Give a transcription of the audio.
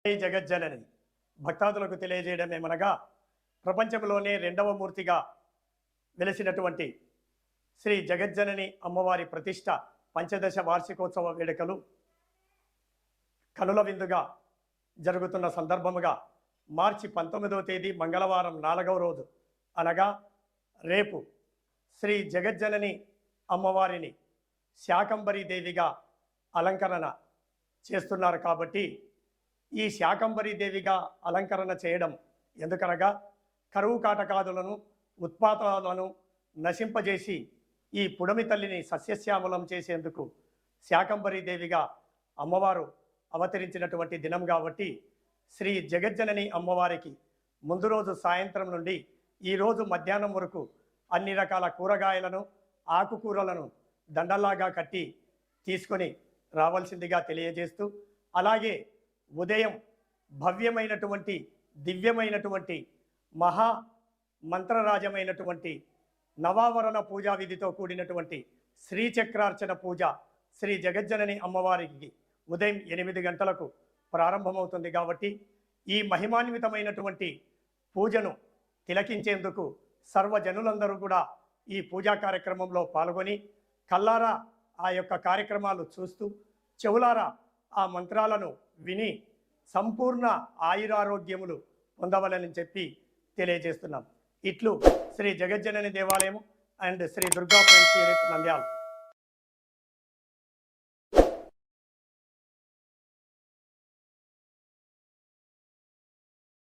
ఈ జగజ్జనని భక్తాదులకు తెలియజేయడమేమనగా ప్రపంచంలోనే రెండవ మూర్తిగా వెలిసినటువంటి శ్రీ జగజ్జనని అమ్మవారి ప్రతిష్ట పంచదశ వార్షికోత్సవ వేడుకలు కనుల విందుగా జరుగుతున్న సందర్భముగా మార్చి 19వ తేదీ మంగళవారం 4వ రోజు అనగా రేపు శ్రీ జగజ్జనని అమ్మవారిని శాకంబరీ దేవిగా అలంకరణ చేస్తున్నారు. కాబట్టి ఈ శాకంబరీ దేవిగా అలంకరణ చేయడం ఎందుకనగా కరువు కాటకాదులను ఉత్పాతాలను నశింపజేసి ఈ పుడమి తల్లిని సస్యశ్యామలం చేసేందుకు శాకంబరీ దేవిగా అమ్మవారు అవతరించినటువంటి దినం కాబట్టి శ్రీ జగజ్జనని అమ్మవారికి ముందు రోజు సాయంత్రం నుండి ఈరోజు మధ్యాహ్నం వరకు అన్ని రకాల కూరగాయలను ఆకుకూరలను దండల్లాగా కట్టి తీసుకొని రావాల్సిందిగా తెలియజేస్తూ, అలాగే ఉదయం భవ్యమైనటువంటి దివ్యమైనటువంటి మహా మంత్రరాజమైనటువంటి నవావరణ పూజా విధితో కూడినటువంటి శ్రీచక్రార్చన పూజ శ్రీ జగజ్జనని అమ్మవారికి ఉదయం 8 గంటలకు ప్రారంభమవుతుంది. కాబట్టి ఈ మహిమాన్వితమైనటువంటి పూజను తిలకించేందుకు సర్వజనులందరూ కూడా ఈ పూజా కార్యక్రమంలో పాల్గొని కల్లారా ఆ యొక్క కార్యక్రమాలు చూస్తూ చెవులారా ఆ మంత్రాలను విని సంపూర్ణ ఆయురారోగ్యములు పొందవలని చెప్పి తెలియజేస్తున్నాం. ఇట్లు శ్రీ జగజ్జనని దేవాలయం and Shri Durga friends unit Nandyal.